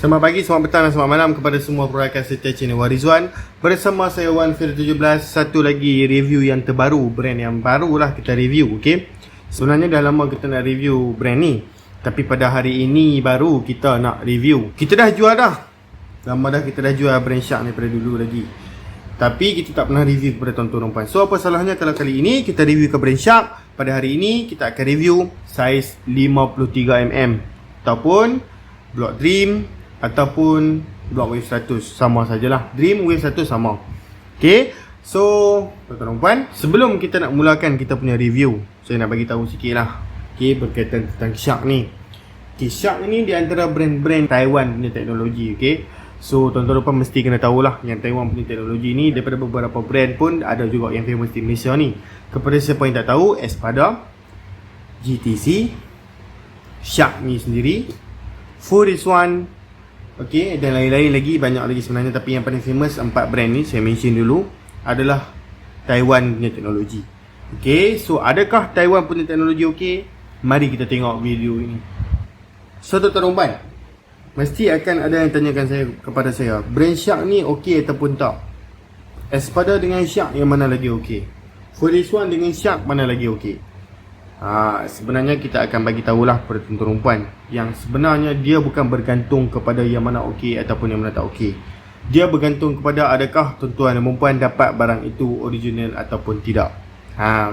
Selamat pagi, selamat petang dan selamat malam kepada semua perakan serta channel Warizwan. Bersama saya Wan Fir 17. Satu lagi review yang terbaru, brand yang baru lah kita review, okay? Sebenarnya dah lama kita nak review brand ni, tapi pada hari ini baru kita nak review. Kita dah jual dah, lama dah kita dah jual brand Shark ni pada dulu lagi, tapi kita tak pernah review kepada tuan-tuan dan puan. So apa salahnya kalau kali ini kita review ke brand Shark. Pada hari ini kita akan review saiz 53mm ataupun Block Dream ataupun Block Wave 100. Sama sajalah, Dream Wave 100 sama. Okay, so tuan-tuan dan puan, sebelum kita nak mulakan kita punya review, saya nak bagi tahu sikit lah, okay, berkaitan tentang Shark ni. Okay, Shark ni di antara brand-brand Taiwan punya teknologi, okay. So tuan-tuan dan puan mesti kena tahulah yang Taiwan punya teknologi ni daripada beberapa brand pun ada juga yang famous di Malaysia ni. Kepada siapa yang tak tahu, Espada, GTC, Shark ni sendiri, Furiswan, okay, dan lain-lain lagi, banyak lagi sebenarnya. Tapi yang paling famous 4 brand ni saya mention dulu adalah Taiwan punya teknologi. Okay, so adakah Taiwan punya teknologi okay? Mari kita tengok video ini. So tuan-tuan dan puan, mesti akan ada yang tanyakan saya kepada saya, brand Shark ni okey ataupun tak? Espada dengan Shark yang mana lagi okey? Furiswan dengan Shark mana lagi okey? Sebenarnya kita akan bagi tahulah kepada tuan-tuan dan puan yang sebenarnya dia bukan bergantung kepada yang mana okey ataupun yang mana tak okey. Dia bergantung kepada adakah tuan-tuan dan puan dapat barang itu original ataupun tidak.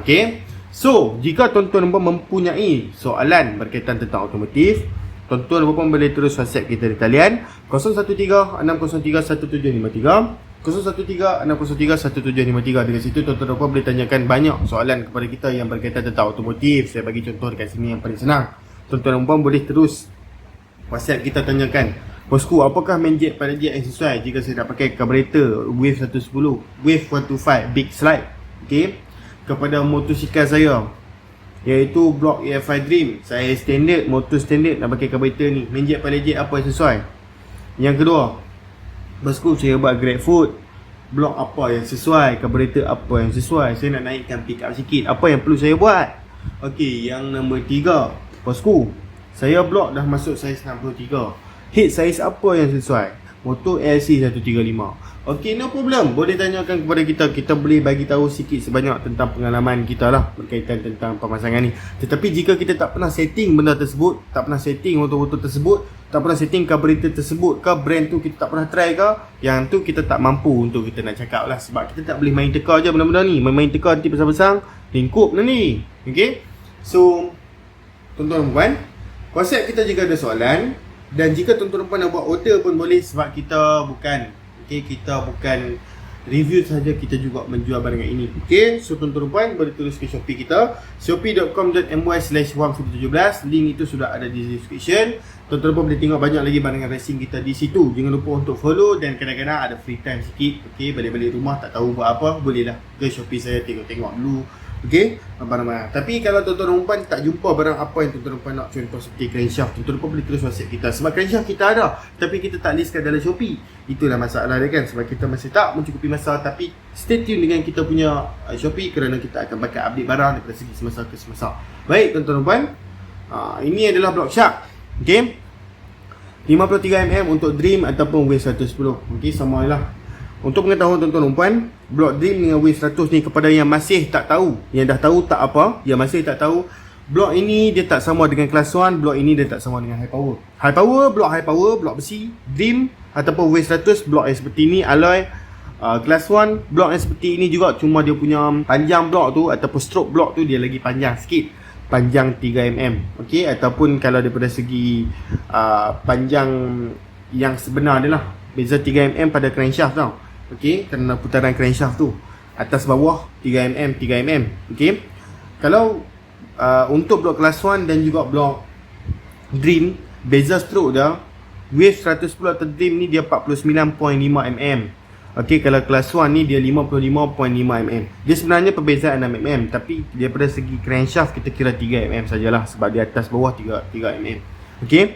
Okey. So, jika tuan-tuan dan puan mempunyai soalan berkaitan tentang otomotif, tuan-tuan dan puan boleh terus WhatsApp kita di talian 013-603-1753, 013-603-1753. Dari situ tuan-tuan dan puan boleh tanyakan banyak soalan kepada kita yang berkaitan tentang otomotif. Saya bagi contoh dekat sini yang paling senang. Tuan-tuan dan puan boleh terus WhatsApp kita tanyakan, bosku, apakah main jet pada jet yang sesuai jika saya nak pakai carburetor Wave 110, Wave 125 Big Slide, okay? Kepada motosikal saya iaitu Block EF5 Dream, saya standard, motor standard, nak pakai carburetor ni, main jet pada jet apa yang sesuai? Yang kedua, bosku, saya buat Grabfood, Block apa yang sesuai, carburetor apa yang sesuai, saya nak naikkan pick up sikit, apa yang perlu saya buat? Okey, yang nombor 3, bosku, saya Block dah masuk saiz 63, head saiz apa yang sesuai? Motor LC 135. Okey, no problem, boleh tanyakan kepada kita. Kita boleh bagi tahu sikit sebanyak tentang pengalaman kita lah berkaitan tentang pemasangan ni. Tetapi jika kita tak pernah setting benda tersebut, tak pernah setting motor-motor tersebut, tak pernah setting carburetor tersebut ke, brand tu kita tak pernah try ke, yang tu kita tak mampu untuk kita nak cakap lah. Sebab kita tak boleh main teka je benda-benda ni. Main teka nanti besar-besar lingkup ni. Okay, so tuan-tuan dan puan, WhatsApp kita jika ada soalan. Dan jika tuan-tuan dan puan nak buat order pun boleh, sebab kita bukan, okay, kita bukan review saja, kita juga menjual barangan ini. Okay, so tuan-tuan dan puan boleh tulis ke Shopee kita, shopee.com.my/117. Link itu sudah ada di description. Tuan-tuan dan puan boleh tengok banyak lagi barangan racing kita di situ. Jangan lupa untuk follow, dan kadang-kadang ada free time sikit, okay, balik-balik rumah tak tahu buat apa, bolehlah ke Shopee saya tengok-tengok dulu. Okay, barang-barang. Tapi kalau tuan-tuan dan puan tak jumpa barang apa yang tuan-tuan dan puan nak, contoh seperti crankshaft, tuan-tuan dan puan boleh terus WhatsApp kita. Sebab crankshaft kita ada, tapi kita tak listkan dalam Shopee. Itulah masalah dia kan, sebab kita masih tak mencukupi masa. Tapi stay tune dengan kita punya Shopee, kerana kita akan bakal update barang daripada segi semasa ke semasa. Baik tuan-tuan dan puan, ini adalah Block Shark, okay, 53mm untuk Dream ataupun Wave 110. Okay, sama lah. Untuk pengetahuan tuan-tuan dan puan, Block Dream dengan Wave 100 ni, kepada yang masih tak tahu, yang dah tahu tak apa, yang masih tak tahu, Block ini dia tak sama dengan Class 1, Block ini dia tak sama dengan High Power. High Power, Block besi. Dream ataupun Wave 100, Block yang seperti ni, alloy. Class 1, Block yang seperti ini juga, cuma dia punya panjang Block tu ataupun stroke Block tu dia lagi panjang sikit, panjang 3mm, okay? Ataupun kalau daripada segi panjang yang sebenar dia lah, beza 3mm pada crankshaft tau. Okey, kerana putaran crankshaft tu atas bawah 3mm, okey. Kalau untuk Block Class 1 dan juga Block Dream, beza stroke dah, Wave 110 atau Dream ni dia 49.5mm. Okey, kalau Class 1 ni dia 55.5mm. Dia sebenarnya perbezaan 6mm, tapi daripada segi crankshaft kita kira 3mm sajalah, sebab di atas bawah 3mm. Okey.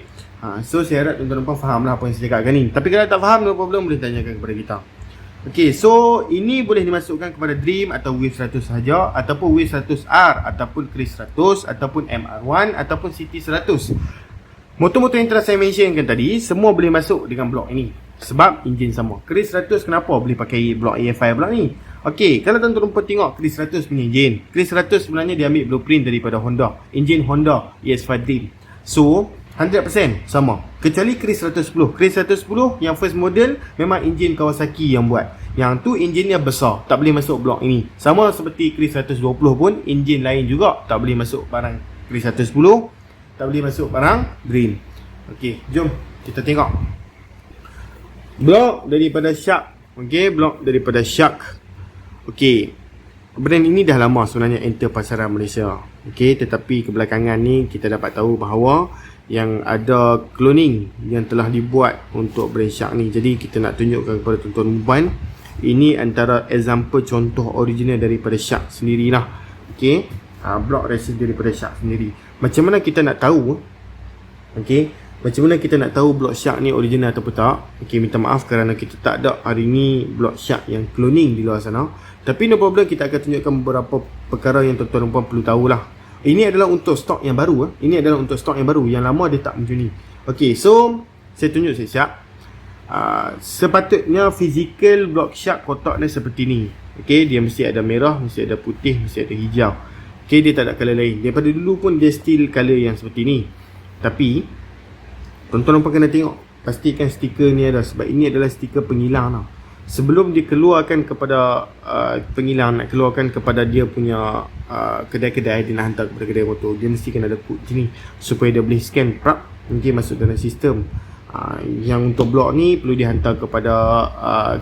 So saya harap tuan-tuan dan puan faham lah apa yang saya cakapkan ni. Tapi kalau tak faham, no problem, boleh tanyakan kepada kita. Okey, so ini boleh dimasukkan kepada Dream atau Wave 100 sahaja, ataupun Wave 100R, ataupun Chris 100, ataupun MR1, ataupun City 100. Motor-motor yang telah saya mentionkan tadi, semua boleh masuk dengan blok ini. Sebab enjin sama. Chris 100 kenapa boleh pakai blok AFI blok ni? Okey, kalau tuan-tuan tengok Chris 100 punya enjin. Chris 100 sebenarnya dia ambil blueprint daripada Honda. Enjin Honda ES5 Dream. So, 100% sama. Kecuali Chris 110. Chris 110 yang first model memang enjin Kawasaki yang buat. Yang tu enjinnya besar, tak boleh masuk blok ini. Sama seperti Chris 120 pun enjin lain juga tak boleh masuk barang Chris 110, tak boleh masuk barang Dream. Okey, jom kita tengok blok daripada Shark. Okey, blok daripada Shark. Okey, brand ini dah lama sebenarnya enter pasaran Malaysia. Okey, tetapi kebelakangan ni kita dapat tahu bahawa yang ada cloning yang telah dibuat untuk brand Shark ni. Jadi kita nak tunjukkan kepada tuan-tuan puan, ini antara example contoh original daripada Shark sendirilah. Okey, blok racing daripada Shark sendiri. Macam mana kita nak tahu? Okey, macam mana kita nak tahu blok Shark ni original atau tak? Okey, minta maaf kerana kita tak ada hari ni blok Shark yang cloning di luar sana. Tapi no problem, kita akan tunjukkan beberapa perkara yang tuan-tuan dan puan perlu tahulah. Ini adalah untuk stok yang baru. Ini adalah untuk stok yang baru. Yang lama dia tak macam ni. Okey, so saya tunjuk siap-siap. Sepatutnya physical blok Shark kotak ni seperti ni. Okey, dia mesti ada merah, mesti ada putih, mesti ada hijau. Okey, dia tak ada colour lain. Daripada dulu pun dia still colour yang seperti ni. Tapi tuan-tuan kena tengok, pastikan stiker ni ada, sebab ini adalah stiker penghilang tau. Sebelum dia keluarkan kepada penghilang, nak keluarkan kepada dia punya kedai-kedai, dia nak hantar kepada kedai motor, dia mesti kena ada kod macam ni supaya dia boleh scan prap, mungkin masuk dalam sistem. Yang untuk blok ni perlu dihantar kepada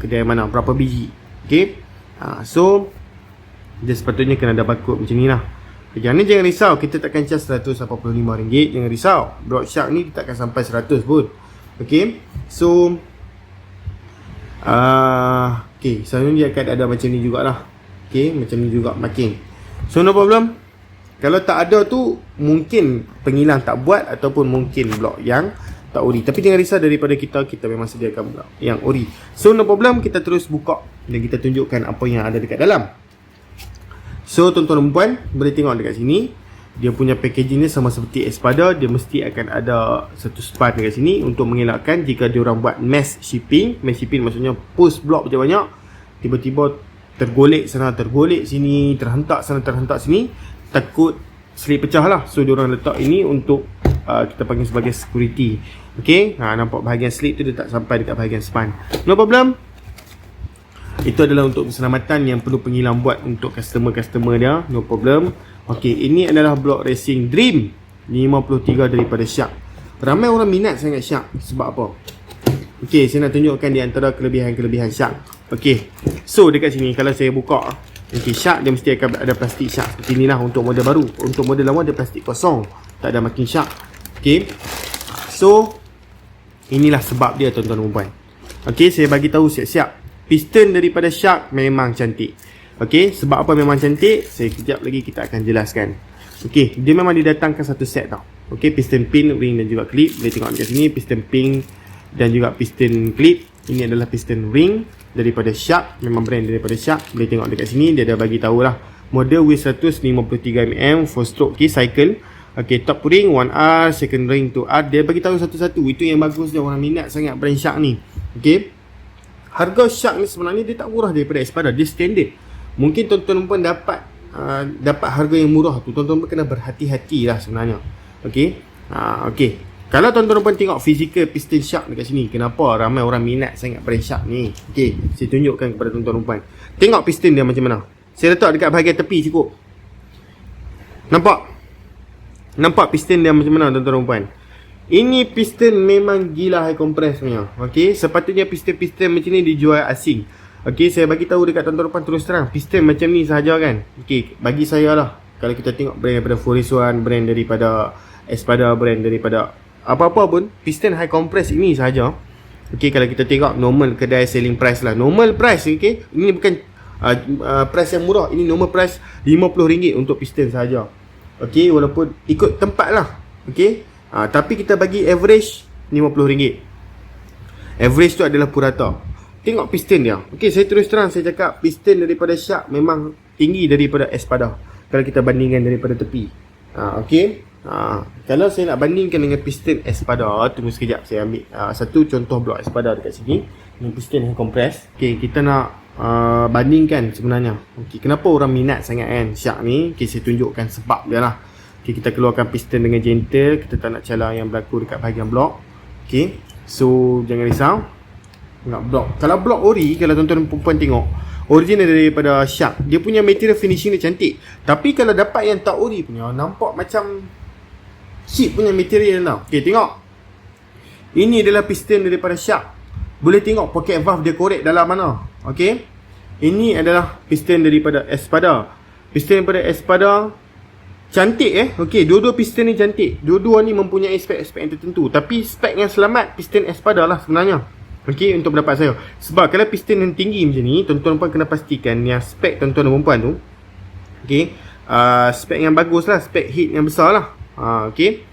kedai mana, berapa biji. Okay, so dia sepatutnya kena ada barcode macam ni lah. Yang ni jangan risau, kita takkan charge RM185. Jangan risau, blok Shark ni dia takkan sampai 100 pun. Okay, so okay, selalunya dia akan ada macam ni jugalah. Okay, macam ni juga marking. So no problem. Kalau tak ada tu, mungkin penghilang tak buat, ataupun mungkin blok yang tak ori. Tapi jangan risau, daripada kita memang sediakan blok yang ori. So no problem, kita terus buka dan kita tunjukkan apa yang ada dekat dalam. So tuan-tuan dan puan boleh tengok dekat sini, dia punya packaging ni sama seperti Espada. Dia mesti akan ada satu span dekat sini untuk mengelakkan jika diorang buat mass shipping. Mass shipping maksudnya post blok banyak-banyak, tiba-tiba tergolek sana, tergolek sini, terhentak sana, terhentak sini, takut slip pecah lah. So diorang letak ini untuk kita panggil sebagai security. Okay, nampak bahagian slip tu dia tak sampai dekat bahagian span. No problem. Itu adalah untuk keselamatan yang perlu penghilang buat untuk customer-customer dia. No problem. Okey, ini adalah blok racing Dream 53 daripada Shark. Ramai orang minat sangat Shark. Sebab apa? Okey, saya nak tunjukkan di antara kelebihan-kelebihan Shark. Okey, so dekat sini kalau saya buka, okey, Shark dia mesti akan ada plastik Shark seperti inilah untuk model baru. Untuk model lama dia plastik kosong, tak ada marking Shark. Okey, so inilah sebab dia tuan-tuan dan puan. Okey, saya bagi tahu siap-siap. Piston daripada Shark memang cantik. Okey, sebab apa memang cantik? Saya kejap lagi kita akan jelaskan. Okey, dia memang didatangkan satu set tau. Okey, piston pin, ring dan juga clip. Boleh tengok dekat sini, piston pin dan juga piston clip. Ini adalah piston ring daripada Shark, memang brand daripada Shark. Boleh tengok dekat sini, dia dah bagi tahulah. Model W153mm 4 stroke key cycle. Okey, top ring 1R, second ring 2R. Dia bagi tahu satu-satu. Itu yang bagus dia, orang minat sangat brand Shark ni. Okey, harga Shark ni sebenarnya dia tak murah daripada Espada, dia standard. Mungkin tuan-tuan pun dapat harga yang murah tu, tuan-tuan pun kena berhati-hati lah sebenarnya. Okey, okey. Kalau tuan-tuan pun tengok physical piston Shark dekat sini, kenapa ramai orang minat sangat brand Shark ni? Okey, saya tunjukkan kepada tuan-tuan puan. Tengok piston dia macam mana. Saya letak dekat bahagian tepi cukup. Nampak piston dia macam mana tuan-tuan puan? Ini piston memang gila high compress punya. Okey, sepatutnya piston-piston macam ni dijual asing. Okey, saya bagi tahu dekat tuan-tuan puan terus terang, piston macam ni sahaja kan. Okey, bagi saya lah, kalau kita tengok brand daripada Forest One, brand daripada Espada, brand daripada apa-apa pun, piston high compress ini sahaja. Okey, kalau kita tengok normal kedai selling price lah, normal price, okey, ini bukan price yang murah, ini normal price RM50 untuk piston sahaja. Okey, walaupun ikut tempat lah. Okey, tapi kita bagi average RM50. Average tu adalah purata. Tengok piston dia. Okey, saya terus terang saya cakap, piston daripada Shark memang tinggi daripada Espada kalau kita bandingkan daripada tepi. Okey, Kalau saya nak bandingkan dengan piston Espada, tunggu sekejap saya ambil satu contoh blok Espada dekat sini. Ini piston yang kompres. Okay, kita nak bandingkan sebenarnya. Okay, kenapa orang minat sangat kan syak ni? Okay, saya tunjukkan sebab dia lah. Okay, kita keluarkan piston dengan gentle. Kita tak nak calar yang berlaku dekat bahagian blok. Okay, so jangan risau. Nak blok. Kalau blok ori, kalau tuan-tuan perempuan tengok, original daripada syak, dia punya material finishing dia cantik. Tapi kalau dapat yang tak ori punya, nampak macam cheap punya material tau. Okay, tengok. Ini adalah piston daripada syak. Boleh tengok pocket valve dia korek dalam mana. Okay, ini adalah piston daripada Espada. Piston daripada Espada cantik okay, dua-dua piston ni cantik. Dua-dua ni mempunyai spek-spek yang tertentu. Tapi spek yang selamat piston Espada lah sebenarnya. Okay, untuk pendapat saya. Sebab kalau piston yang tinggi macam ni, tuan-tuan pun kena pastikan yang spek tuan-tuan dan perempuan tu, okay, spek yang bagus lah, spek heat yang besar lah. Okay,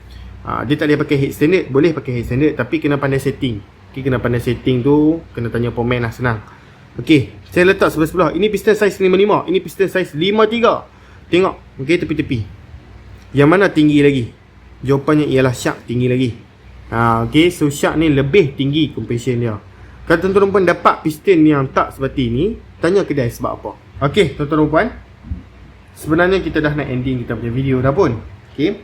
dia tak boleh pakai heat standard. Boleh pakai heat standard, tapi kena pandai setting. Okay, kena pandai setting tu, kena tanya pemain lah, senang. Okay, saya letak sebelah-sebelah. Ini piston saiz 55, ini piston saiz 53. Tengok, okay, tepi-tepi. Yang mana tinggi lagi? Jawapannya ialah syak tinggi lagi. Okay, so syak ni lebih tinggi compression dia. Kalau tuan-tuan perempuan dapat piston yang tak seperti ni, tanya kedai sebab apa. Okay, tuan-tuan perempuan, sebenarnya kita dah nak ending kita punya video dah pun. Okay,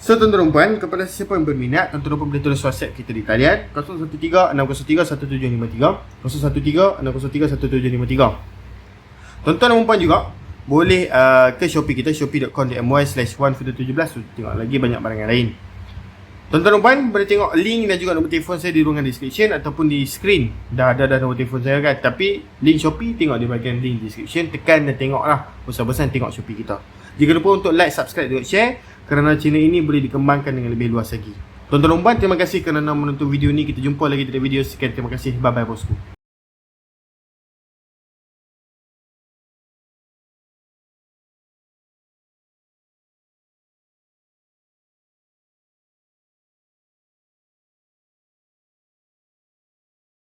so tuan-tuan perempuan, kepada siapa yang berminat, tuan-tuan perempuan boleh tulis WhatsApp kita di talian 013-603-1753, 013-603-1753. Tuan-tuan dan perempuan juga boleh ke Shopee kita, shopee.com.my/1video17 untuk tengok lagi banyak barang yang lain. Tuan-tuan dan puan, boleh tengok link dan juga nombor telefon saya di ruangan description ataupun di screen. Dah ada nombor telefon saya kan. Tapi link Shopee tengok di bahagian link description. Tekan dan tengok lah. Bosan-bosan tengok Shopee kita. Jangan lupa untuk like, subscribe dan share, kerana channel ini boleh dikembangkan dengan lebih luas lagi. Tuan-tuan dan puan, terima kasih kerana menonton video ni. Kita jumpa lagi di video sekian. Terima kasih. Bye-bye bosku.